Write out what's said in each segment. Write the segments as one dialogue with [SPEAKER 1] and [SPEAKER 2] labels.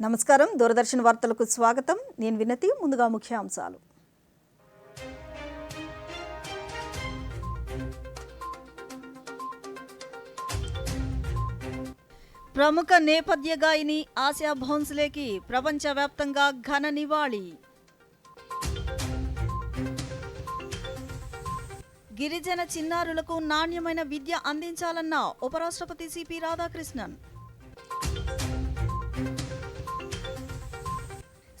[SPEAKER 1] నమస్కారం. దూరదర్శన్ వార్తలకు స్వాగతం. నేను వినతి. ముందుగా ముఖ్యాంశాలు. ప్రముఖ నేపథ్య గాయని ఆసియా భోన్స్లేకి ప్రపంచవ్యాప్తంగా ఘన నివాళి. గిరిజన చిన్నారులకు నాణ్యమైన విద్య అందించాలన్న ఉపరాష్ట్రపతి CP Radhakrishnan.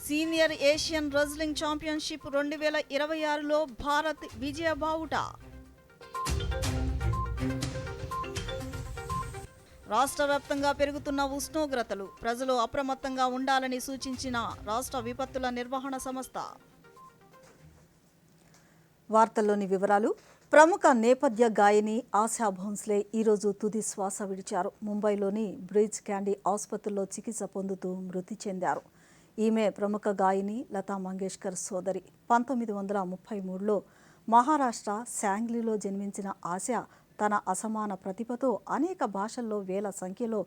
[SPEAKER 1] Senior Asian wrestling championship 2026లో భారత్ విజయ బావుట. రాష్ట్ర వ్యాప్తంగా పెరుగుతున్న ఉష్ణోగ్రతలు, ప్రజలు అప్రమత్తంగా ఉండాలని సూచించిన రాష్ట్ర విపత్తుల నిర్వహణ సంస్థ. వార్తల్లోని వివరాలు. ప్రముఖ నేపథ్య గాయని ఆసియా భోన్స్లే ఈరోజు తుది శ్వాస విడిచారు. ముంబైలోని బ్రిడ్జ్ క్యాండీ ఆసుపత్రిలో చికిత్స పొందుతూ మృతి చెందారు. ఈమె ప్రముఖ గాయని లతా మంగేష్కర్ సోదరి. 1933లో మహారాష్ట్ర శాంగ్లీలో జన్మించిన ఆసియా తన అసమాన ప్రతిభతో అనేక భాషల్లో వేల సంఖ్యలో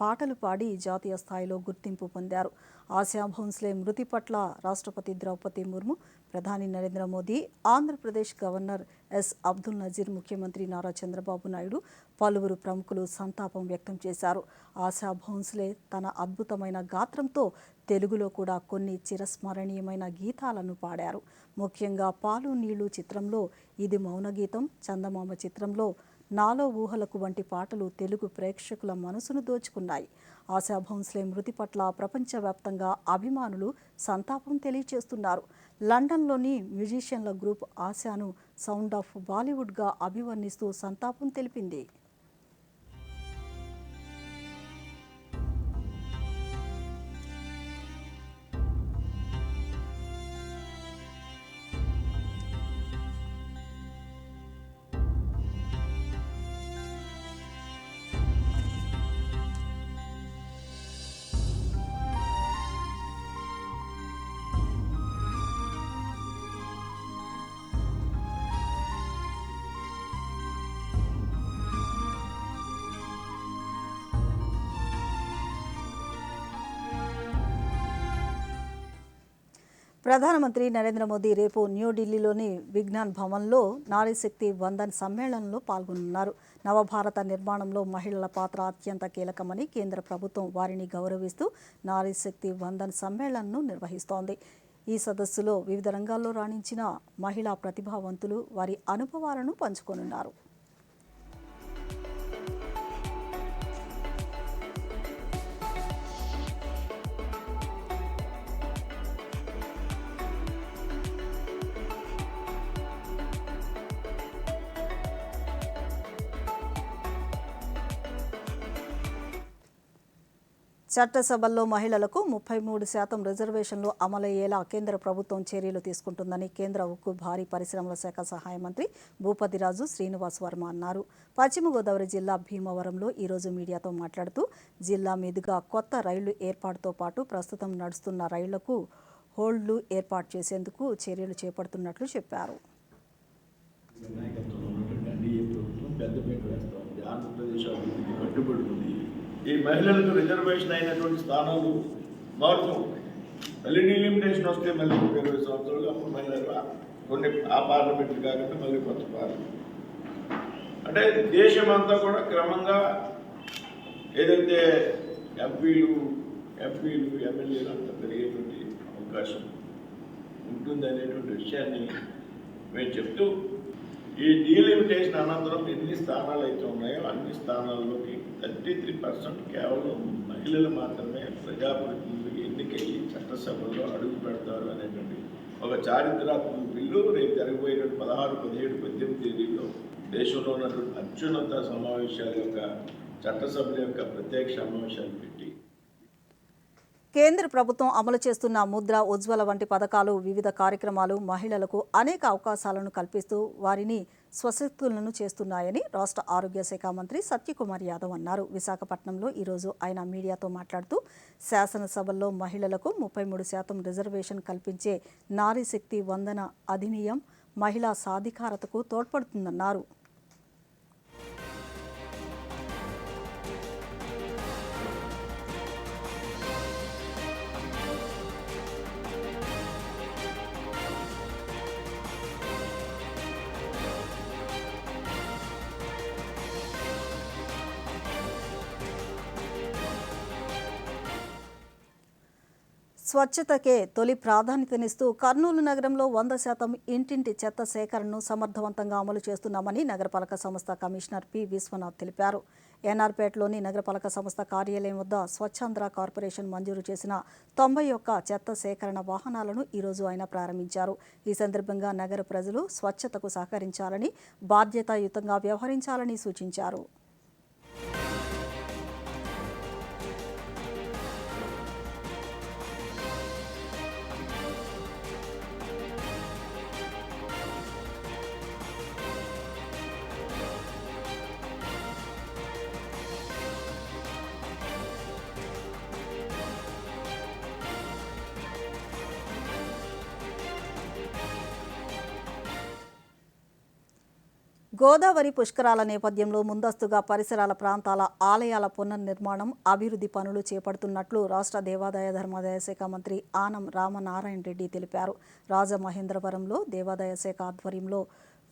[SPEAKER 1] పాటలు పాడి జాతీయ స్థాయిలో గుర్తింపు పొందారు. ఆసియా భోన్స్లే మృతి పట్ల రాష్ట్రపతి ద్రౌపది ముర్ము, ప్రధాని నరేంద్ర మోదీ, ఆంధ్రప్రదేశ్ గవర్నర్ ఎస్ అబ్దుల్ నజీర్, ముఖ్యమంత్రి నారా చంద్రబాబు నాయుడు, పలువురు ప్రముఖులు సంతాపం వ్యక్తం చేశారు. ఆసియా భోన్స్లే తన అద్భుతమైన గాత్రంతో తెలుగులో కూడా కొన్ని చిరస్మరణీయమైన గీతాలను పాడారు. ముఖ్యంగా పాలు నీళ్లు చిత్రంలో ఇది మౌన గీతం, చందమామ చిత్రంలో నాలో ఊహలకు వంటి పాటలు తెలుగు ప్రేక్షకుల మనసును దోచుకున్నాయి. ఆసియా భోన్స్లే మృతి పట్ల ప్రపంచవ్యాప్తంగా అభిమానులు సంతాపం తెలియజేస్తున్నారు. లండన్లోని మ్యూజిషియన్ల గ్రూప్ ఆసియాను సౌండ్ ఆఫ్ బాలీవుడ్గా అభివర్ణిస్తూ సంతాపం తెలిపింది. ప్రధానమంత్రి నరేంద్ర మోదీ రేపు న్యూఢిల్లీలోని విజ్ఞాన్ భవన్లో నారీశక్తి వందన్ సమ్మేళనంలో పాల్గొనున్నారు. నవభారత నిర్మాణంలో మహిళల పాత్ర అత్యంత కీలకమని కేంద్ర ప్రభుత్వం వారిని గౌరవిస్తూ నారీశక్తి వందన్ సమ్మేళనంను నిర్వహిస్తోంది. ఈ సదస్సులో వివిధ రంగాల్లో రాణించిన మహిళా ప్రతిభావంతులు వారి అనుభవాలను పంచుకోనున్నారు. చట్టసభల్లో మహిళలకు 33% రిజర్వేషన్లు అమలయ్యేలా కేంద్ర ప్రభుత్వం చర్యలు తీసుకుంటుందని కేంద్ర ఉక్కు భారీ పరిశ్రమల శాఖ సహాయ మంత్రి భూపతిరాజు శ్రీనివాస్ వర్మ అన్నారు. పశ్చిమ గోదావరి జిల్లా భీమవరంలో ఈరోజు మీడియాతో మాట్లాడుతూ జిల్లా మీదుగా కొత్త రైళ్లు ఏర్పాటుతో పాటు ప్రస్తుతం నడుస్తున్న రైళ్లకు హోల్డ్లు ఏర్పాటు చేసేందుకు చర్యలు చేపడుతున్నట్లు చెప్పారు.
[SPEAKER 2] ఈ మహిళలకు రిజర్వేషన్ అయినటువంటి స్థానాలు మారుతూ ఉంటాయి. మళ్ళీ లిమిటేషన్ వస్తే మళ్ళీ 20 సంవత్సరాలు అప్పుడు మహిళలు కొన్ని ఆ పార్లమెంట్లు కాకుండా మళ్ళీ కొత్త పార్లమెంట్ అంటే దేశమంతా కూడా క్రమంగా ఏదైతే ఎంపీలు ఎమ్మెల్యేలు అంతా పెరిగేటువంటి అవకాశం ఉంటుంది అనేటువంటి విషయాన్ని మేము చెప్తూ ఈ డీలిమిటేషన్ అనంతరం ఎన్ని స్థానాలు అయితే ఉన్నాయో అన్ని స్థానాల్లోకి 33% కేవలం మహిళలు మాత్రమే ప్రజాప్రతినిధులు ఎన్నికయ్యి చట్టసభల్లో అడుగు పెడతారు అనేటువంటి ఒక చారిత్రాత్మక బిల్లు రేపు జరగబోయేటువంటి 16, 17, 18 తేదీలో దేశంలో ఉన్నటువంటి అత్యున్నత సమావేశాల యొక్క చట్టసభల యొక్క ప్రత్యేక సమావేశాలు పెట్టి
[SPEAKER 1] కేంద్ర ప్రభుత్వం అమలు చేస్తున్న ముద్ర, ఉజ్వల వంటి పథకాలు, వివిధ కార్యక్రమాలు మహిళలకు అనేక అవకాశాలను కల్పిస్తూ వారిని స్వశక్తులను చేస్తున్నాయని రాష్ట్ర ఆరోగ్య శాఖ మంత్రి సత్యకుమార్ యాదవ్ అన్నారు. విశాఖపట్నంలో ఈరోజు ఆయన మీడియాతో మాట్లాడుతూ శాసనసభల్లో మహిళలకు 33% రిజర్వేషన్ కల్పించే నారీశక్తి వందన అధినియం మహిళా సాధికారతకు తోడ్పడుతుందన్నారు. స్వచ్ఛతకే తొలి ప్రాధాన్యతనిస్తూ కర్నూలు నగరంలో 100% ఇంటింటి చెత్త సేకరణను సమర్థవంతంగా అమలు చేస్తున్నామని నగరపాలక సంస్థ కమిషనర్ పి. విశ్వనాథ్ తెలిపారు. ఎన్ఆర్పేటలోని నగరపాలక సంస్థ కార్యాలయం వద్ద స్వచ్ఛాంధ్ర కార్పొరేషన్ మంజూరు చేసిన 91 చెత్త సేకరణ వాహనాలను ఈరోజు ఆయన ప్రారంభించారు. ఈ సందర్భంగా నగర ప్రజలు స్వచ్ఛతకు సహకరించాలని, బాధ్యతాయుతంగా వ్యవహరించాలని సూచించారు. గోదావరి పుష్కరాల నేపథ్యంలో ముందస్తుగా పరిసరాల ప్రాంతాల ఆలయాల పునర్నిర్మాణం, అభివృద్ధి పనులు చేపడుతున్నట్లు రాష్ట్ర దేవాదాయ ధర్మాదాయ శాఖ మంత్రి ఆనం రామనారాయణ రెడ్డి తెలిపారు. రాజమహేంద్రవరంలో దేవాదాయ శాఖ ఆధ్వర్యంలో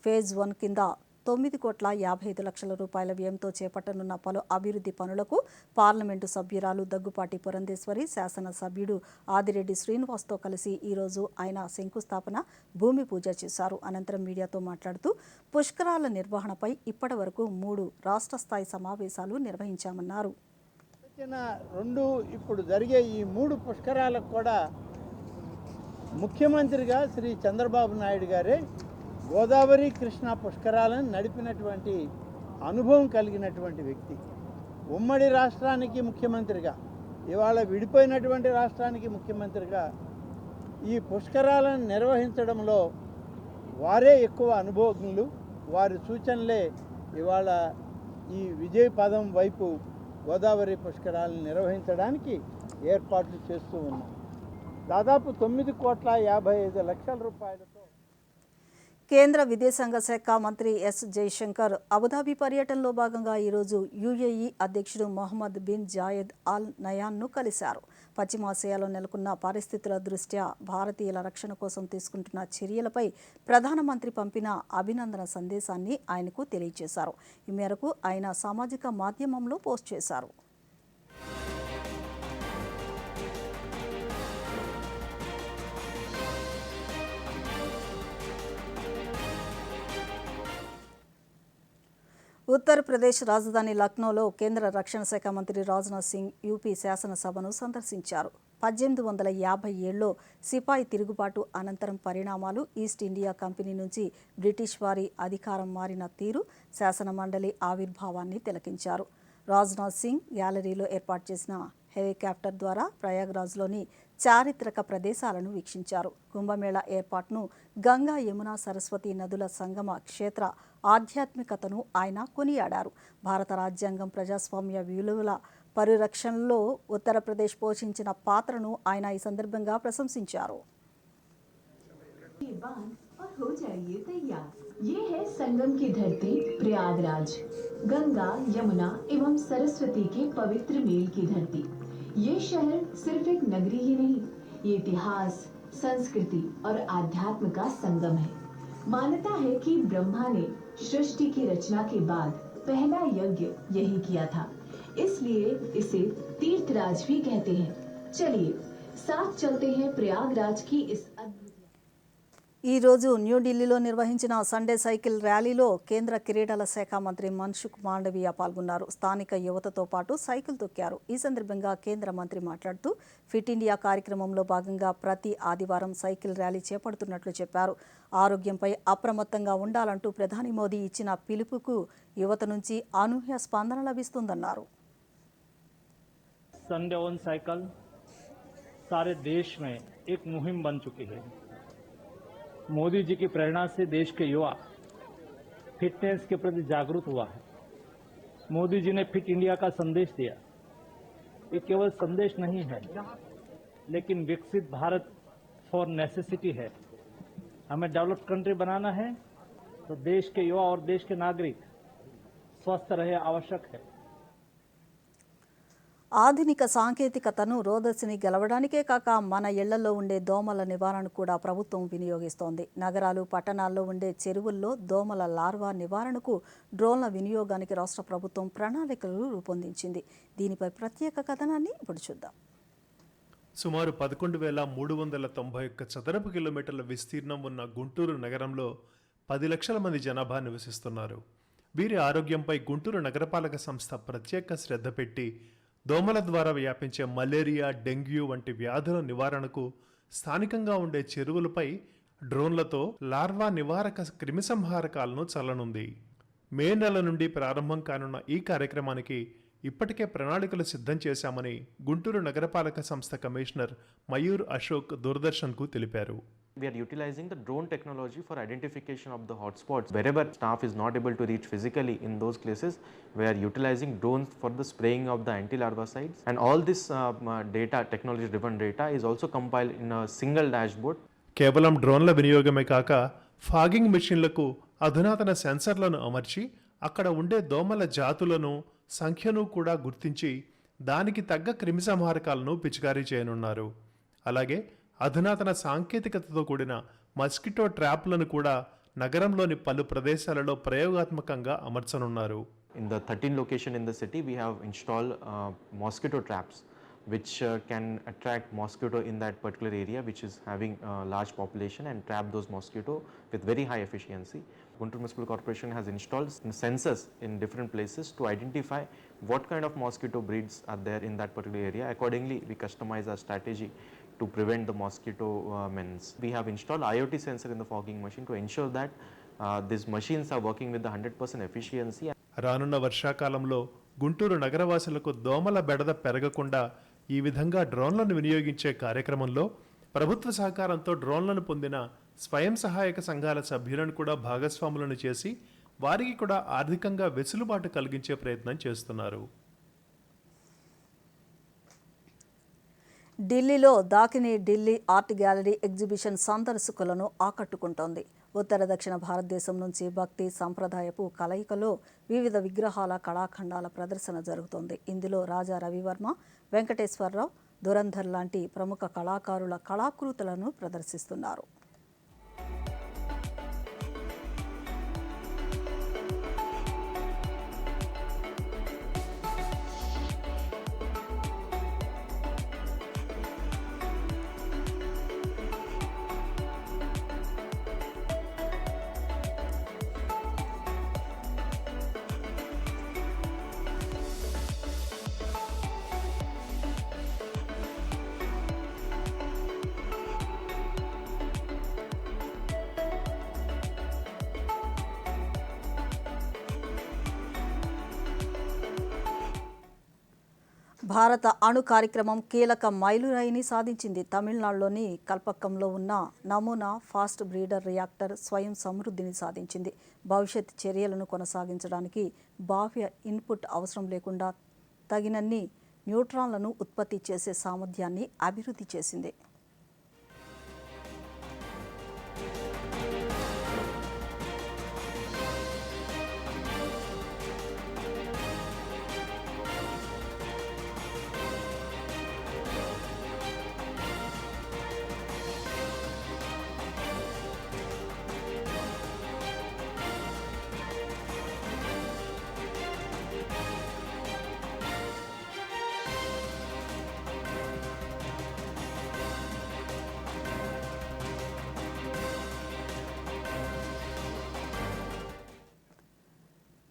[SPEAKER 1] ఫేజ్ 1 కింద 9,55,00,000 రూపాయల వ్యయంతో చేపట్టనున్న పలు అభివృద్ధి పనులకు పార్లమెంటు సభ్యురాలు దగ్గుపాటి పురంధేశ్వరి, శాసనసభ్యుడు ఆదిరెడ్డి శ్రీనివాస్తో కలిసి ఈరోజు ఆయన శంకుస్థాపన, భూమి పూజ చేశారు. అనంతరం మీడియాతో మాట్లాడుతూ పుష్కరాల నిర్వహణపై ఇప్పటి వరకు 3 రాష్ట్ర స్థాయి సమావేశాలు నిర్వహించామన్నారు.
[SPEAKER 3] ఇప్పుడు జరిగే ఈ 3 పుష్కరాలకు కూడా ముఖ్యమంత్రిగా శ్రీ చంద్రబాబు నాయుడు గారే గోదావరి కృష్ణా పుష్కరాలను నడిపినటువంటి అనుభవం కలిగినటువంటి వ్యక్తి. ఉమ్మడి రాష్ట్రానికి ముఖ్యమంత్రిగా, ఇవాళ విడిపోయినటువంటి రాష్ట్రానికి ముఖ్యమంత్రిగా ఈ పుష్కరాలను నిర్వహించడంలో వారే ఎక్కువ అనుభవజ్ఞులు. వారి సూచనలే ఇవాళ ఈ విజయ పదం వైపు గోదావరి పుష్కరాలను నిర్వహించడానికి ఏర్పాట్లు చేస్తూ ఉన్నాం. దాదాపు 9,55,00,000 రూపాయలతో
[SPEAKER 1] కేంద్ర విదేశాంగ శాఖ మంత్రి ఎస్. జయశంకర్ అబుదాబి పర్యటనలో భాగంగా ఈరోజు యుఏఈ అధ్యక్షుడు మొహమ్మద్ బిన్ జాయెద్ అల్ నయాన్ను కలిశారు. పశ్చిమాసియాలో నెలకొన్న పరిస్థితుల దృష్ట్యా భారతీయుల రక్షణ కోసం తీసుకుంటున్న చర్యలపై ప్రధానమంత్రి పంపిన అభినందన సందేశాన్ని ఆయనకు తెలియజేశారు. ఈ మేరకు ఆయన సామాజిక మాధ్యమంలో పోస్ట్ చేశారు. ఉత్తరప్రదేశ్ రాజధాని లక్నోలో కేంద్ర రక్షణ శాఖ మంత్రి రాజ్నాథ్ సింగ్ యూపీ శాసనసభను సందర్శించారు. 1857లో సిపాయి తిరుగుబాటు అనంతరం పరిణామాలు, ఈస్ట్ ఇండియా కంపెనీ నుంచి బ్రిటిష్ వారి అధికారం మారిన తీరు, శాసనమండలి ఆవిర్భావాన్ని తిలకించారు. రాజ్నాథ్ సింగ్ గ్యాలరీలో ఏర్పాటు చేసిన హెలికాప్టర్ ద్వారా ప్రయాగ్రాజ్లోని చారిత్రక ప్రదేశాలను వీక్షించారు. కుంభమేళా ఏర్పాటును, గంగా, యమున, సరస్వతి నదుల సంగమ క్షేత్ర ఆధ్యాత్మికతను ఆయన కొనియాడారు. భారత రాజ్యాంగం ప్రజాస్వామ్య విలువల పరిరక్షణలో ఉత్తరప్రదేశ్ పోషించిన పాత్రను ఆయన ఈ సందర్భంగా ప్రశంసించారు.
[SPEAKER 4] हो जाइए तैयार। ये है संगम की धरती प्रयागराज, गंगा, यमुना एवं सरस्वती के पवित्र मेल की धरती। ये शहर सिर्फ एक नगरी ही नहीं, ये इतिहास, संस्कृति और आध्यात्म का संगम है। मान्यता है कि ब्रह्मा ने सृष्टि की रचना के बाद पहला यज्ञ यही किया था, इसलिए इसे तीर्थराज भी कहते हैं। चलिए साथ चलते हैं प्रयागराज की इस
[SPEAKER 1] ఈ రోజు న్యూఢిల్లీలో నిర్వహించిన సండే సైకిల్ ర్యాలీలో కేంద్ర క్రీడల శాఖ మంత్రి మన్సుఖ్ మాండవీయ పాల్గొన్నారు. స్థానిక యువతతో పాటు సైకిల్ తొక్కారు. ఈ సందర్భంగా కేంద్ర మంత్రి మాట్లాడుతూ ఫిట్ ఇండియా కార్యక్రమంలో భాగంగా ప్రతి ఆదివారం సైకిల్ ర్యాలీ చేపడుతున్నట్లు చెప్పారు. ఆరోగ్యంపై అప్రమత్తంగా ఉండాలంటూ ప్రధాని మోదీ ఇచ్చిన పిలుపుకు యువత నుంచి అనూహ్య స్పందన లభిస్తుందన్నారు.
[SPEAKER 5] संडे ऑन साइकिल सारे देश में एक मुहिम बन चुकी है। मोदी जी की प्रेरणा से देश के युवा फिटनेस के प्रति जागरूक हुआ है। मोदी जी ने फिट इंडिया का संदेश दिया। ये केवल संदेश नहीं है, लेकिन विकसित भारत फॉर नेसेसिटी है। हमें डेवलप्ड कंट्री बनाना है तो देश के युवा और देश के नागरिक स्वस्थ रहे आवश्यक है।
[SPEAKER 1] ఆధునిక సాంకేతికతను రోదసిని గెలవడానికే కాక మన ఇళ్లలో ఉండే దోమల నివారణ కూడా ప్రభుత్వం వినియోగిస్తోంది. నగరాలు, పట్టణాల్లో ఉండే చెరువుల్లో దోమల లార్వా నివారణకు డ్రోన్ల వినియోగానికి రాష్ట్ర ప్రభుత్వం ప్రణాళికలు రూపొందించింది. దీనిపై ప్రత్యేక కథనాన్ని ఇప్పుడు చూద్దాం.
[SPEAKER 6] సుమారు 11,391 చదరపు కిలోమీటర్ల విస్తీర్ణం ఉన్న గుంటూరు నగరంలో 10 లక్షల మంది జనాభా నివసిస్తున్నారు. వీరి ఆరోగ్యంపై గుంటూరు నగరపాలక సంస్థ ప్రత్యేక శ్రద్ధ పెట్టి దోమల ద్వారా వ్యాపించే మలేరియా, డెంగ్యూ వంటి వ్యాధుల నివారణకు స్థానికంగా ఉండే చెరువులపై డ్రోన్లతో లార్వా నివారక క్రిమిసంహారకాలను చల్లనుంది. మే నెల నుండి ప్రారంభం కానున్న ఈ కార్యక్రమానికి ఇప్పటికే ప్రణాళికలు సిద్ధం చేశామని గుంటూరు నగరపాలక సంస్థ కమిషనర్ మయూర్ అశోక్ దూరదర్శన్కు తెలిపారు.
[SPEAKER 7] We are utilizing the drone technology for identification of the hotspots. Wherever staff is not able to reach physically in those places, we are utilizing drones for the spraying of the anti-larvicides. And all this data, technology-driven data, is also compiled in a single dashboard.
[SPEAKER 6] కేవలం డ్రోన్ల వినియోగమే కాక fogging మెషిన్లకు అధునాతన సెన్సర్లను అమర్చి అక్కడ ఉండే దోమల జాతులను, సంఖ్యను కూడా గుర్తించి దానికి తగ్గ క్రిమిసంహారకాలను పిచికారీ చేయనున్నారు. అలాగే అధునాతన సాంకేతికతతో కూడిన మస్కిటో ట్రాప్లను కూడా నగరంలోని పలు ప్రదేశాలలో ప్రయోగాత్మకంగా అమర్చనున్నారు.
[SPEAKER 7] In the 13 location in the city, we have installed mosquito traps, which can attract mosquito in that particular area, which is having a large population, and trap those mosquito with very high efficiency. Guntur Municipal Corporation has installed sensors in different places to identify what kind of mosquito breeds are there in that particular area. Accordingly, we customize our strategy to prevent the mosquito menace. We have installed IoT sensor in the fogging machine to ensure that these machines are working with the 100% efficiency.
[SPEAKER 6] రానున్న వర్షాకాలంలో గుంటూరు నగరవాసులకు దోమల బెడద పెరగకుండా ఈ విధంగా డ్రోన్లను వినియోగించే కార్యక్రమంలో ప్రభుత్వ సహకారంతో డ్రోన్లను పొందిన స్వయం సహాయక సంఘాల సభ్యులను కూడా భాగస్వాములను చేసి వారికి కూడా ఆర్థికంగా వెసులుబాటు కలిగించే ప్రయత్నం చేస్తున్నారు.
[SPEAKER 1] ఢిల్లీలో Dakini Delhi art gallery exhibition సందర్శకులను ఆకట్టుకుంటోంది. ఉత్తర దక్షిణ భారతదేశం నుంచి భక్తి సంప్రదాయపు కలయికలో వివిధ విగ్రహాల కళాఖండాల ప్రదర్శన జరుగుతోంది. ఇందులో రాజా రవివర్మ, వెంకటేశ్వరరావు, దురంధర్ లాంటి ప్రముఖ కళాకారుల కళాకృతులను ప్రదర్శిస్తున్నారు. భారత అణు కార్యక్రమం కీలక మైలురాయిని సాధించింది. తమిళనాడులోని కల్పక్కంలో ఉన్న నమూనా ఫాస్ట్ బ్రీడర్ రియాక్టర్ స్వయం సమృద్ధిని సాధించింది. భవిష్యత్ చర్యలను కొనసాగించడానికి బాహ్య ఇన్పుట్ అవసరం లేకుండా తగినన్ని న్యూట్రాన్లను ఉత్పత్తి చేసే సామర్థ్యాన్ని అభివృద్ధి చేసింది.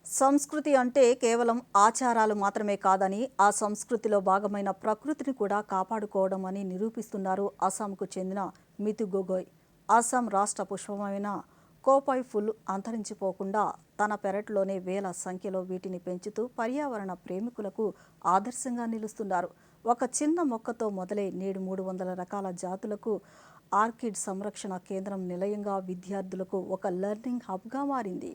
[SPEAKER 1] సంస్కృతి అంటే కేవలం ఆచారాలు మాత్రమే కాదని, ఆ సంస్కృతిలో భాగమైన ప్రకృతిని కూడా కాపాడుకోవడం అని నిరూపిస్తున్నారు అస్సాంకు చెందిన మితు గొగోయ్. అస్సాం రాష్ట్ర పుష్పమైన కోపాయ్ ఫుల్ అంతరించిపోకుండా తన పెరట్లోనే వేల సంఖ్యలో వీటిని పెంచుతూ పర్యావరణ ప్రేమికులకు ఆదర్శంగా నిలుస్తున్నారు. ఒక చిన్న మొక్కతో మొదలై నేడు 300 రకాల జాతులకు ఆర్కిడ్ సంరక్షణ కేంద్రం నిలయంగా విద్యార్థులకు ఒక లెర్నింగ్ హబ్గా మారింది.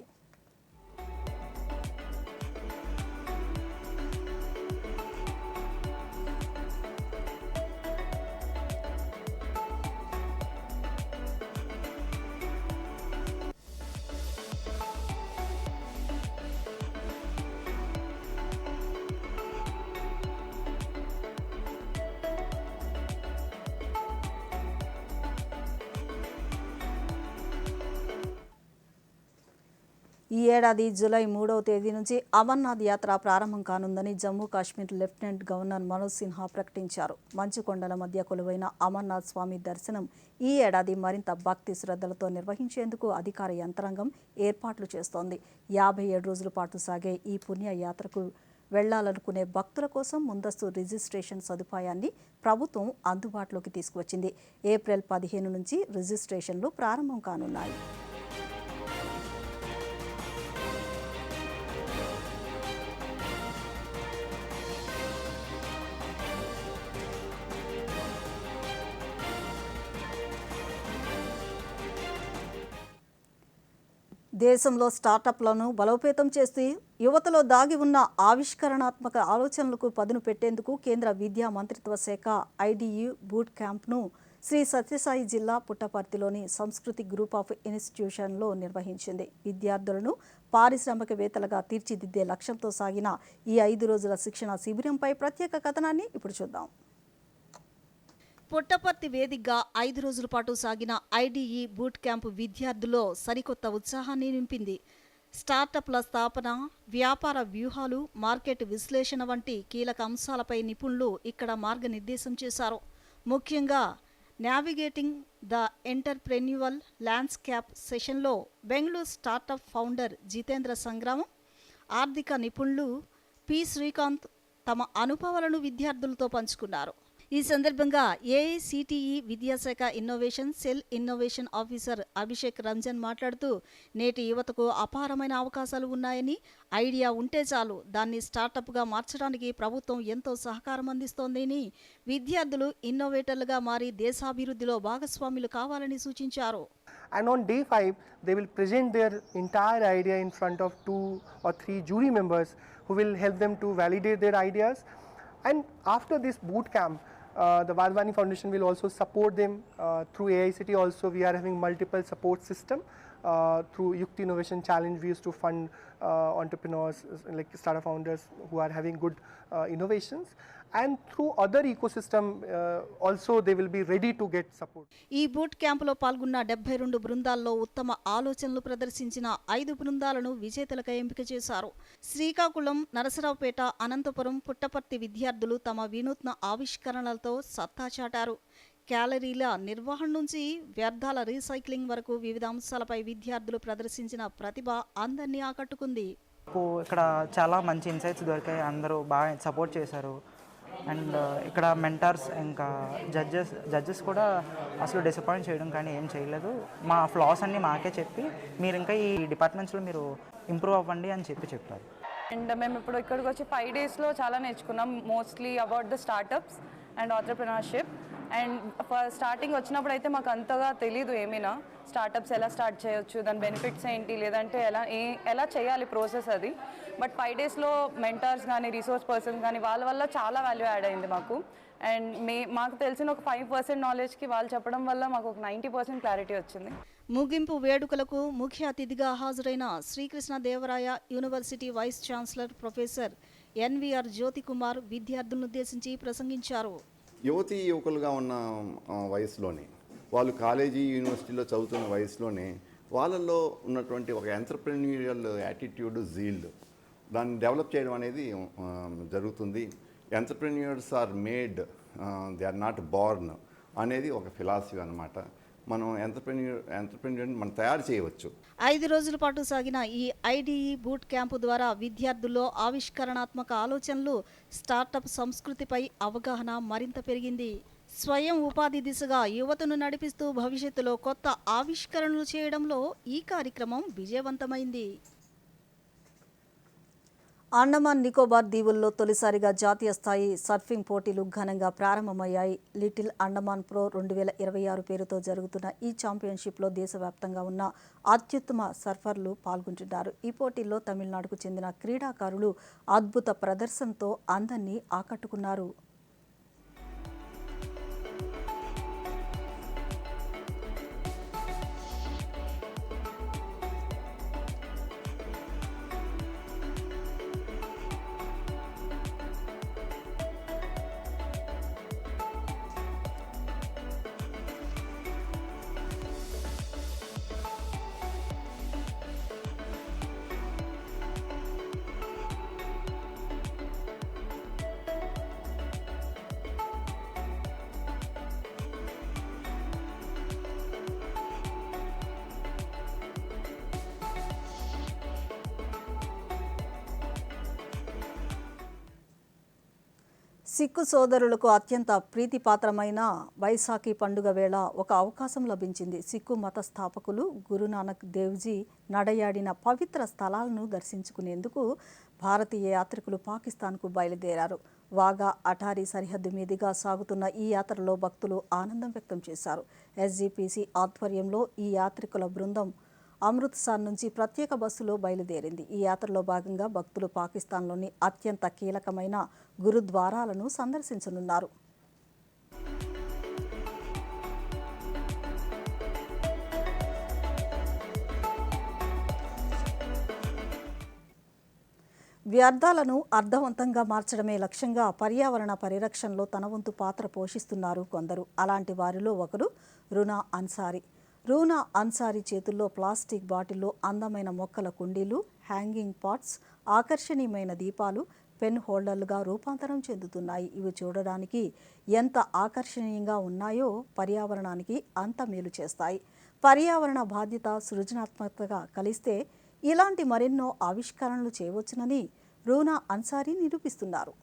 [SPEAKER 1] ఈ ఏడాది జూలై 3వ తేదీ నుంచి అమర్నాథ్ యాత్ర ప్రారంభం కానుందని జమ్మూ కాశ్మీర్ లెఫ్టినెంట్ గవర్నర్ మనోజ్ సిన్హా ప్రకటించారు. మంచు కొండల మధ్య కొలువైన అమర్నాథ్ స్వామి దర్శనం ఈ ఏడాది మరింత భక్తి శ్రద్ధలతో నిర్వహించేందుకు అధికార యంత్రాంగం ఏర్పాట్లు చేస్తోంది. 57 రోజుల పాటు సాగే ఈ పుణ్య యాత్రకు వెళ్లాలనుకునే భక్తుల కోసం ముందస్తు రిజిస్ట్రేషన్ సదుపాయాన్ని ప్రభుత్వం అందుబాటులోకి తీసుకువచ్చింది. ఏప్రిల్ 15 నుంచి రిజిస్ట్రేషన్లు ప్రారంభం కానున్నాయి. దేశంలో స్టార్టప్లను బలోపేతం చేసి యువతలో దాగి ఉన్న ఆవిష్కరణాత్మక ఆలోచనలకు పదును పెట్టేందుకు కేంద్ర విద్యా మంత్రిత్వ శాఖ ఐడియు బూట్ క్యాంప్ను శ్రీ సత్యసాయి జిల్లా పుట్టపర్తిలోని సంస్కృతి గ్రూప్ ఆఫ్ ఇన్స్టిట్యూషన్లో నిర్వహించింది. విద్యార్థులను పారిశ్రామికవేత్తలుగా తీర్చిదిద్దే లక్ష్యంతో సాగిన ఈ 5 రోజుల శిక్షణ శిబిరంపై ప్రత్యేక కథనాన్ని ఇప్పుడు చూద్దాం. పుట్టపర్తి వేదికగా 5 రోజుల పాటు సాగిన ఐడిఈ బూట్ క్యాంప్ విద్యార్థుల్లో సరికొత్త ఉత్సాహాన్ని నింపింది. స్టార్టప్ల స్థాపన, వ్యాపార వ్యూహాలు, మార్కెట్ విశ్లేషణ వంటి కీలక అంశాలపై నిపుణులు ఇక్కడ మార్గనిర్దేశం చేశారు. ముఖ్యంగా నావిగేటింగ్ ద ఎంటర్ప్రెన్యూవల్ ల్యాండ్స్కేప్ సెషన్లో బెంగళూరు స్టార్టప్ ఫౌండర్ జితేంద్ర సంగ్రామం, ఆర్థిక నిపుణులు పి శ్రీకాంత్ తమ అనుభవాలను విద్యార్థులతో పంచుకున్నారు. ఈ సందర్భంగా ఏఐసిటిఈ విద్యాశాఖ innovation cell innovation officer Abhishek Ranjan మాట్లాడుతూ, నేటి యువతకు అపారమైన అవకాశాలు ఉన్నాయని, ఐడియా ఉంటే చాలు దాన్ని స్టార్టప్గా మార్చడానికి ప్రభుత్వం ఎంతో సహకారం అందిస్తోందని, విద్యార్థులు ఇన్నోవేటర్లుగా మారి దేశాభివృద్ధిలో భాగస్వాములు కావాలని సూచించారు.
[SPEAKER 8] And on day 5, they will present their entire idea in front of 2 or 3 jury members who will help them to validate their ideas. And after this boot camp, the Vadvani Foundation will also support them through AICT. Also, we are having multiple support system through Yukti Innovation Challenge. We used to fund entrepreneurs like startup founders who are having good innovations. And through other ecosystem also they will be ready to get support.
[SPEAKER 1] ఈ boot క్యాంపులో పాల్గొన్న 72 బృందాల్లో ఉత్తమ ఆలోచనలు ప్రదర్శించిన 5 బృందాలను విజేతలుగా ఎంపిక చేశారు. శ్రీకాకుళం, నరసరావుపేట, అనంతపురం, పుట్టపర్తి విద్యార్థులు తమ వినూత్న ఆవిష్కరణలతో సత్తా చాటారు. క్యాలరీల నిర్వహణ నుంచి వ్యర్థాల రీసైక్లింగ్ వరకు వివిధ అంశాలపై విద్యార్థులు ప్రదర్శించిన ప్రతిభ అందరినీ ఆకట్టుకుంది.
[SPEAKER 9] ఇక్కడ చాలా మంచి ఇన్సైట్స్ దొరికాయి. అందరూ బాగా సపోర్ట్ చేశారు. అండ్ ఇక్కడ మెంటర్స్ ఇంకా జడ్జెస్ కూడా అసలు డిసప్పాయింట్ చేయడం కానీ ఏం చేయలేదు. మా ఫ్లాస్ అన్నీ మాకే చెప్పి మీరు ఇంకా ఈ డిపార్ట్మెంట్స్లో మీరు ఇంప్రూవ్ అవ్వండి అని చెప్పారు.
[SPEAKER 10] అండ్ మేము ఇప్పుడు ఇక్కడికి వచ్చి 5 డేస్లో చాలా నేర్చుకున్నాం. Mostly about the startups and entrepreneurship. And starting వచ్చినప్పుడు అయితే మాకు అంతగా తెలీదు ఏమైనా స్టార్టప్స్ ఎలా స్టార్ట్ చేయొచ్చు, దాని బెనిఫిట్స్ ఏంటి, లేదంటే ఎలా చేయాలి ప్రాసెస్ అది. బట్ 5 డేస్లో మెంటర్స్ కానీ రిసోర్స్ పర్సన్స్ కానీ వాళ్ళ వల్ల చాలా వాల్యూ యాడ్ అయింది మాకు. అండ్ మాకు తెలిసిన ఒక 5% నాలెడ్జ్కి వాళ్ళు చెప్పడం వల్ల మాకు ఒక 90% క్లారిటీ వచ్చింది.
[SPEAKER 1] ముగింపు వేడుకలకు ముఖ్య అతిథిగా హాజరైన Srikrishnadevaraya university vice chancellor professor NVR Jyothikumar విద్యార్థులను ఉద్దేశించి ప్రసంగించారు.
[SPEAKER 11] యువతీ యువకులుగా ఉన్న వయసులోనే, వాళ్ళు కాలేజీ యూనివర్సిటీలో చదువుతున్న వయసులోనే వాళ్ళల్లో ఉన్నటువంటి ఒక ఎంటర్ప్రెన్యూరియల్ యాటిట్యూడ్, జీల్, దాన్ని డెవలప్ చేయడం అనేది జరుగుతుంది. Entrepreneurs are made, they are not born అనేది ఒక ఫిలాసఫీ అన్నమాట. మనం ఎంటర్ప్రెన్యూర్ మనం తయారు చేయవచ్చు.
[SPEAKER 1] 5 రోజుల పాటు సాగిన ఈ ఐడిఈ బూట్ క్యాంపు ద్వారా విద్యార్థుల్లో ఆవిష్కరణాత్మక ఆలోచనలు, స్టార్టప్ సంస్కృతిపై అవగాహన మరింత పెరిగింది. స్వయం ఉపాధి దిశగా యువతను నడిపిస్తూ భవిష్యత్తులో కొత్త ఆవిష్కరణలు చేయడంలో ఈ కార్యక్రమం విజయవంతమైంది. అండమాన్ నికోబార్ దీవుల్లో తొలిసారిగా జాతీయ స్థాయి సర్ఫింగ్ పోటీలు ఘనంగా ప్రారంభమయ్యాయి. లిటిల్ అండమాన్ ప్రో 2026 పేరుతో జరుగుతున్న ఈ ఛాంపియన్షిప్లో దేశవ్యాప్తంగా ఉన్న అత్యుత్తమ సర్ఫర్లు పాల్గొంటున్నారు. ఈ పోటీల్లో తమిళనాడుకు చెందిన క్రీడాకారులు అద్భుత ప్రదర్శనతో అందరినీ ఆకట్టుకున్నారు. సిక్కు సోదరులకు అత్యంత ప్రీతిపాత్రమైన వైశాఖి పండుగ వేళ ఒక అవకాశం లభించింది. సిక్కు మత స్థాపకులు గురునానక్ దేవ్జీ నడయాడిన పవిత్ర స్థలాలను దర్శించుకునేందుకు భారతీయ యాత్రికులు పాకిస్తాన్కు బయలుదేరారు. వాగా అటారీ సరిహద్దు మీదుగా సాగుతున్న ఈ యాత్రలో భక్తులు ఆనందం వ్యక్తం చేశారు. ఎస్జీపీసీ ఆధ్వర్యంలో ఈ యాత్రికుల బృందం అమృత్సర్ నుంచి ప్రత్యేక బస్సులో బయలుదేరింది. ఈ యాత్రలో భాగంగా భక్తులు పాకిస్తాన్లోని అత్యంత కీలకమైన గురుద్వారాలను సందర్శించనున్నారు. వ్యర్థాలను అర్థవంతంగా మార్చడమే లక్ష్యంగా పర్యావరణ పరిరక్షణలో తన వంతు పాత్ర పోషిస్తున్నారు కొందరు. అలాంటి వారిలో ఒకరు రునా అన్సారీ. రూనా అన్సారీ చేతుల్లో ప్లాస్టిక్ బాటిల్లో అందమైన మొక్కల కుండీలు, హ్యాంగింగ్ పాట్స్, ఆకర్షణీయమైన దీపాలు పెన్ హోల్డర్లుగా రూపాంతరం చెందుతున్నాయి. ఇవి చూడడానికి ఎంత ఆకర్షణీయంగా ఉన్నాయో పర్యావరణానికి అంత మేలు చేస్తాయి. పర్యావరణ బాధ్యత, సృజనాత్మకతగా కలిస్తే ఇలాంటి మరెన్నో ఆవిష్కరణలు చేయవచ్చునని రూనా అన్సారీ నిరూపిస్తున్నారు.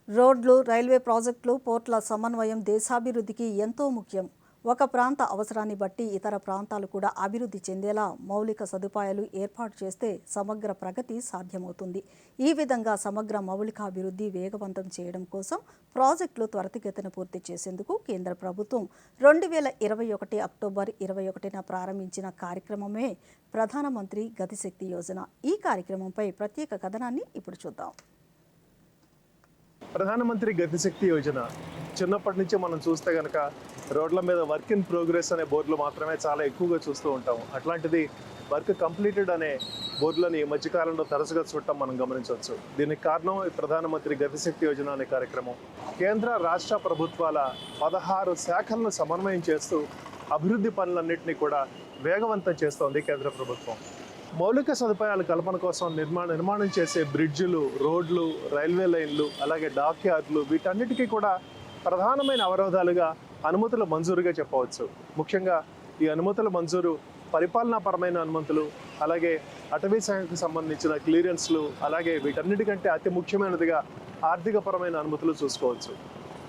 [SPEAKER 1] రోడ్లు, రైల్వే ప్రాజెక్టులు, పోర్ట్ల సమన్వయం దేశాభివృద్ధికి ఎంతో ముఖ్యం. ఒక ప్రాంత అవసరాన్ని బట్టి ఇతర ప్రాంతాలు కూడా అభివృద్ధి చెందేలా మౌలిక సదుపాయాలు ఏర్పాటు చేస్తే సమగ్ర ప్రగతి సాధ్యమవుతుంది. ఈ విధంగా సమగ్ర మౌలికాభివృద్ధి వేగవంతం చేయడం కోసం ప్రాజెక్టులు త్వరితగతిన పూర్తి చేసేందుకు కేంద్ర ప్రభుత్వం 2021 అక్టోబర్ 21న ప్రారంభించిన కార్యక్రమమే ప్రధానమంత్రి గతిశక్తి యోజన. ఈ కార్యక్రమంపై ప్రత్యేక కథనాన్ని ఇప్పుడు చూద్దాం.
[SPEAKER 6] ప్రధానమంత్రి గతిశక్తి యోజన చిన్నప్పటి నుంచి మనం చూస్తే కనుక రోడ్ల మీద వర్క్ ఇన్ ప్రోగ్రెస్ అనే బోర్డులు మాత్రమే చాలా ఎక్కువగా చూస్తూ ఉంటాం. అట్లాంటిది వర్క్ కంప్లీటెడ్ అనే బోర్డులను ఈ మధ్యకాలంలో తరచుగా చూడటం మనం గమనించవచ్చు. దీనికి కారణం ఈ ప్రధానమంత్రి గతిశక్తి యోజన అనే కార్యక్రమం. కేంద్ర రాష్ట్ర ప్రభుత్వాల 16 శాఖలను సమన్వయం చేస్తూ అభివృద్ధి పనులన్నింటినీ కూడా వేగవంతం చేస్తోంది కేంద్ర ప్రభుత్వం. మౌలిక సదుపాయాల కల్పన కోసం నిర్మాణం చేసే బ్రిడ్జిలు, రోడ్లు, రైల్వే లైన్లు, అలాగే డాక్ యార్డులు వీటన్నిటికీ కూడా ప్రధానమైన అవరోధాలుగా అనుమతుల మంజూరుగా చెప్పవచ్చు. ముఖ్యంగా ఈ అనుమతుల మంజూరు పరిపాలనాపరమైన అనుమతులు, అలాగే అటవీ శాఖకు సంబంధించిన క్లియరెన్స్లు, అలాగే వీటన్నిటికంటే అతి ముఖ్యమైనదిగా ఆర్థికపరమైన అనుమతులు చూసుకోవచ్చు.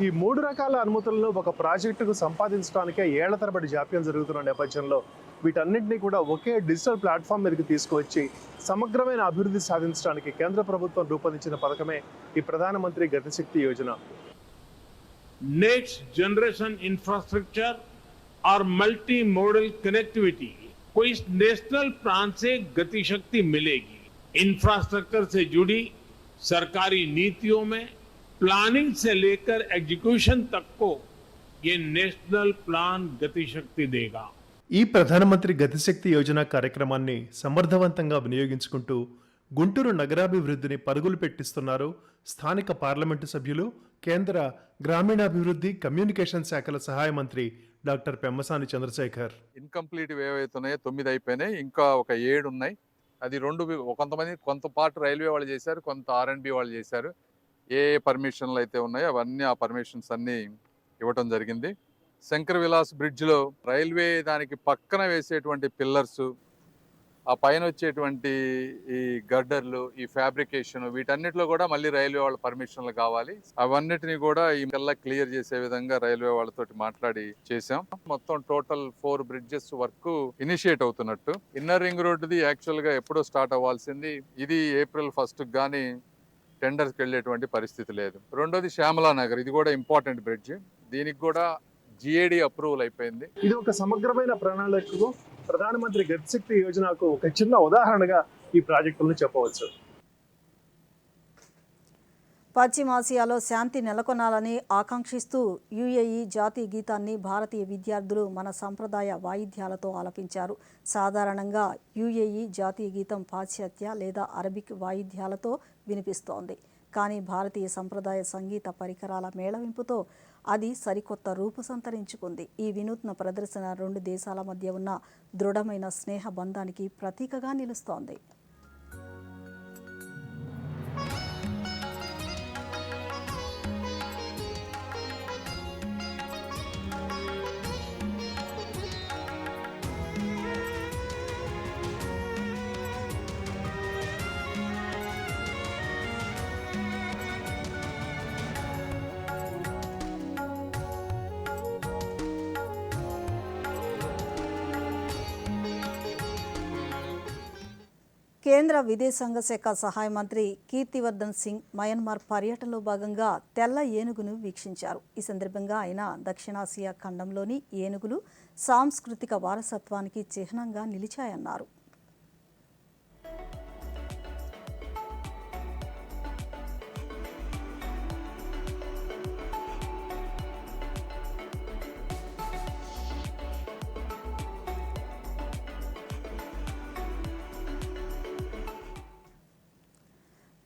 [SPEAKER 6] ఈ 3 రకాల అనుమతులను ఒక ప్రాజెక్టుకు సంపాదించడానికే ఏళ్ల తరబడి జాప్యం జరుగుతున్న నేపథ్యంలో వీటన్నింటినీ కూడా ఒకే డిజిటల్ ప్లాట్ఫామ్ మీదకి తీసుకువచ్చి సమగ్రమైన అభివృద్ధి సాధించడానికి కేంద్ర ప్రభుత్వం రూపొందించిన పథకమే ఈ ప్రధానమంత్రి గతిశక్తి యోజన.
[SPEAKER 12] नेक्स्ट जनरेशन इंफ्रास्ट्रक्चर और मल्टी मॉडल कनेक्टिविटी को इस नेशनल प्लान से गति शक्ति मिलेगी. इंफ्रास्ट्रक्चर से जुड़ी सरकारी नीतियों में प्लानिंग से लेकर एग्जीक्यूशन तक को ये नेशनल प्लान गति शक्ति देगा.
[SPEAKER 6] ఈ ప్రధానమంత్రి గతిశక్తి యోజన కార్యక్రమాన్ని సమర్థవంతంగా వినియోగించుకుంటూ గుంటూరు నగరాభివృద్ధిని పరుగులు పెట్టిస్తున్నారు స్థానిక పార్లమెంటు సభ్యులు, కేంద్ర గ్రామీణాభివృద్ధి కమ్యూనికేషన్ శాఖల సహాయ మంత్రి డాక్టర్ పెమ్మసాని చంద్రశేఖర్.
[SPEAKER 13] ఇన్కంప్లీట్ ఏవైతే ఉన్నాయో 9 అయిపోయినాయి, ఇంకా ఒక 7 ఉన్నాయి. అది 2 కొంతమంది కొంత పార్ట్ రైల్వే వాళ్ళు చేశారు, కొంత R&B వాళ్ళు చేశారు. ఏ పర్మిషన్లు అయితే ఉన్నాయో అవన్నీ ఆ పర్మిషన్స్ అన్నీ ఇవ్వటం జరిగింది. శంకర్ విలాస్ బ్రిడ్జ్లో రైల్వే దానికి పక్కన వేసేటువంటి పిల్లర్స్, ఆ పైన వచ్చేటువంటి ఈ గడ్డర్లు, ఈ ఫ్యాబ్రికేషన్ వీటన్నిటిలో కూడా మళ్ళీ రైల్వే వాళ్ళ పర్మిషన్లు కావాలి. అవన్నిటిని కూడా ఈ కల్లా క్లియర్ చేసే విధంగా రైల్వే వాళ్ళతోటి మాట్లాడి చేసాం. మొత్తం టోటల్ 4 బ్రిడ్జెస్ వర్క్ ఇనిషియేట్ అవుతున్నట్టు. ఇన్నర్ రింగ్ రోడ్డుది యాక్చువల్ గా ఎప్పుడో స్టార్ట్ అవ్వాల్సింది, ఇది April 1st కానీ టెండర్స్కి వెళ్ళేటువంటి పరిస్థితి లేదు. రెండోది శ్యామలా నగర్, ఇది కూడా ఇంపార్టెంట్ బ్రిడ్జ్, దీనికి కూడా GAD అప్రూవల్ అయిపోయింది.
[SPEAKER 6] ఇది ఒక సమగ్రమైన ప్రణాళికకు ప్రధానమంత్రి గతిశక్తి యోజనకు ఒక చిన్న ఉదాహరణగా ఈ ప్రాజెక్టులను చెప్పవచ్చు.
[SPEAKER 1] పశ్చిమాసియాలో శాంతి నెలకొనాలని ఆకాంక్షిస్తూ UAE జాతీయ గీతాన్ని భారతీయ విద్యార్థులు మన సంప్రదాయ వాయిద్యాలతో ఆలపించారు. సాధారణంగా UAE జాతీయ గీతం పాశ్చాత్య లేదా అరబిక్ వాయిద్యాలతో వినిపిస్తోంది. కానీ భారతీయ సంప్రదాయ సంగీత పరికరాల మేళవింపుతో అది సరికొత్త రూపు సంతరించుకుంది. ఈ వినూత్న ప్రదర్శన 2 దేశాల మధ్య ఉన్న దృఢమైన స్నేహ బంధానికి ప్రతీకగా నిలుస్తోంది. కేంద్ర విదేశాంగ శాఖ సహాయ మంత్రి కీర్తివర్ధన్ సింగ్ మయన్మార్ పర్యటనలో భాగంగా తెల్ల ఏనుగును వీక్షించారు. ఈ సందర్భంగా ఆయన దక్షిణాసియా ఖండంలోని ఏనుగులు సాంస్కృతిక వారసత్వానికి చిహ్నంగా నిలిచాయన్నారు.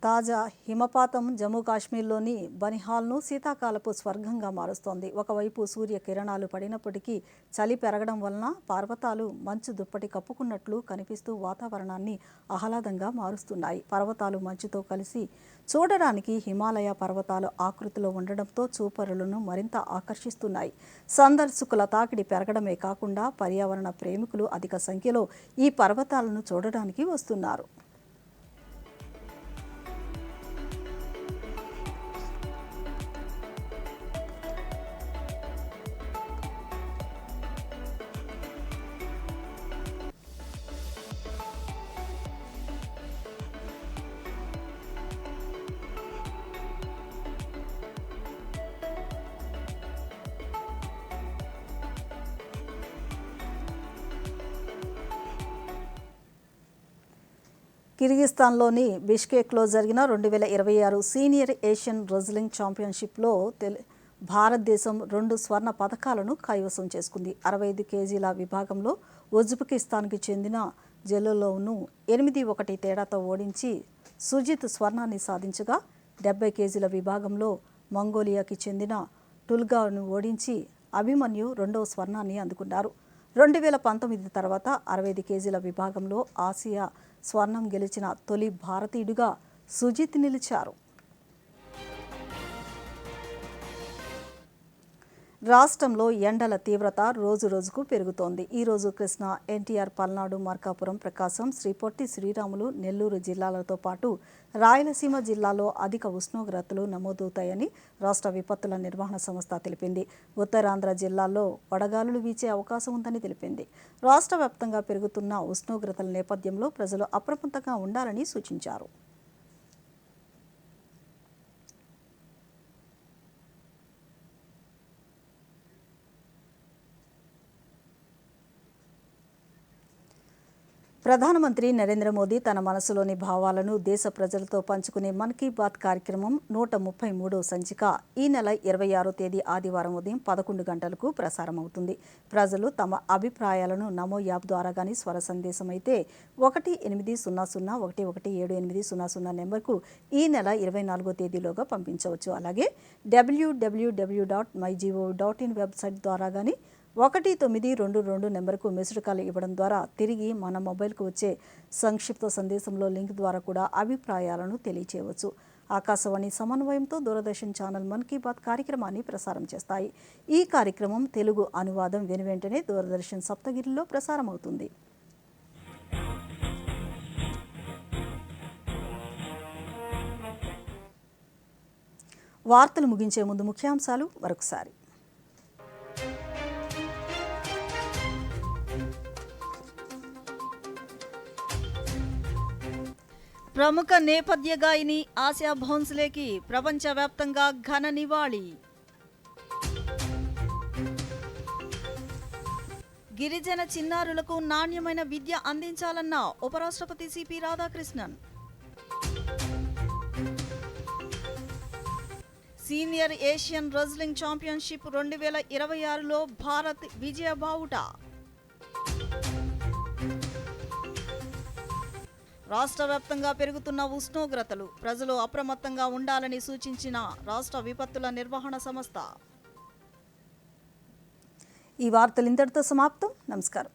[SPEAKER 1] తాజా హిమపాతం జమ్మూ కాశ్మీర్లోని బనిహాల్ను శీతాకాలపు స్వర్గంగా మారుస్తోంది. ఒకవైపు సూర్య కిరణాలు పడినప్పటికీ చలి పెరగడం వలన పర్వతాలు మంచు దుప్పటి కప్పుకున్నట్లు కనిపిస్తూ వాతావరణాన్ని ఆహ్లాదంగా మారుస్తున్నాయి. పర్వతాలు మంచుతో కలిసి చూడడానికి హిమాలయ పర్వతాలు ఆకృతిలో ఉండడంతో చూపరులను మరింత ఆకర్షిస్తున్నాయి. సందర్శకుల తాకిడి పెరగడమే కాకుండా పర్యావరణ ప్రేమికులు అధిక సంఖ్యలో ఈ పర్వతాలను చూడడానికి వస్తున్నారు. కిర్గిస్తాన్లోని బిష్కేక్లో జరిగిన 2026 సీనియర్ ఏషియన్ రెజ్లింగ్ ఛాంపియన్షిప్లో భారతదేశం 2 స్వర్ణ పతకాలను కైవసం చేసుకుంది. 65 కేజీల విభాగంలో ఉజ్బెకిస్తాన్కి చెందిన జెలోలోవ్ను 8-1 తేడాతో ఓడించి సుజిత్ స్వర్ణాన్ని సాధించగా, 70 కేజీల విభాగంలో మంగోలియాకి చెందిన టుల్గాను ఓడించి అభిమన్యు 2వ స్వర్ణాన్ని అందుకున్నారు. 2019 తర్వాత 65 కేజీల విభాగంలో ఆసియా స్వర్ణం గెలిచిన తొలి భారతీయుడిగా సుజిత్ నిలిచారు. రాష్ట్రంలో ఎండల తీవ్రత రోజురోజుకు పెరుగుతోంది. ఈరోజు కృష్ణా, ఎన్టీఆర్, పల్నాడు, మార్కాపురం, ప్రకాశం, శ్రీ పొట్టి శ్రీరాములు, నెల్లూరు జిల్లాలతో పాటు రాయలసీమ జిల్లాలో అధిక ఉష్ణోగ్రతలు నమోదవుతాయని రాష్ట్ర విపత్తుల నిర్వహణ సంస్థ తెలిపింది. ఉత్తరాంధ్ర జిల్లాల్లో వడగాలులు వీచే అవకాశం ఉందని తెలిపింది. రాష్ట్ర వ్యాప్తంగా పెరుగుతున్న ఉష్ణోగ్రతల నేపథ్యంలో ప్రజలు అప్రమత్తంగా ఉండాలని సూచించారు. ప్రధానమంత్రి నరేంద్ర మోదీ తన మనసులోని భావాలను దేశ ప్రజలతో పంచుకునే మన్ కీ బాత్ కార్యక్రమం 133వ సంచిక ఈ నెల 26వ తేదీ ఆదివారం ఉదయం 11 గంటలకు ప్రసారమవుతుంది. ప్రజలు తమ అభిప్రాయాలను నమో యాప్ ద్వారా కానీ, స్వర సందేశం అయితే 18001178000 నెంబర్కు ఈ నెల 24వ తేదీలోగా పంపించవచ్చు. అలాగే www.mygov.in వెబ్సైట్ ద్వారా కానీ 1922 నెంబర్కు మిస్డ్ కాల్ ఇవ్వడం ద్వారా తిరిగి మన మొబైల్కు వచ్చే సంక్షిప్త సందేశంలో లింక్ ద్వారా కూడా అభిప్రాయాలను తెలియచేయవచ్చు. ఆకాశవాణి సమన్వయంతో దూరదర్శన్ ఛానల్ మన్ కీ బాత్ కార్యక్రమాన్ని ప్రసారం చేస్తాయి. ఈ కార్యక్రమం తెలుగు అనువాదం వెనువెంటనే దూరదర్శన్ సప్తగిరిలో ప్రసారమవుతుంది. వార్తలు ముగించే ముందు ముఖ్యాంశాలు మరొకసారి. ప్రముఖ నేపథ్య గాయని ఆసియా భోన్స్లేకి ప్రపంచవ్యాప్తంగా ఘన నివాళి. గిరిజన చిన్నారులకు నాణ్యమైన విద్య అందించాలన్న ఉపరాష్ట్రపతి CP Radhakrishnan. Senior Asian wrestling championship 2026లో భారత్ విజయ బావుట. రాష్ట్ర వ్యాప్తంగా పెరుగుతున్న ఉష్ణోగ్రతలు, ప్రజలు అప్రమత్తంగా ఉండాలని సూచించిన రాష్ట్ర విపత్తుల నిర్వహణ సంస్థ. ఈ వార్తలు ఇంతటితో సమాప్తం. నమస్కారం.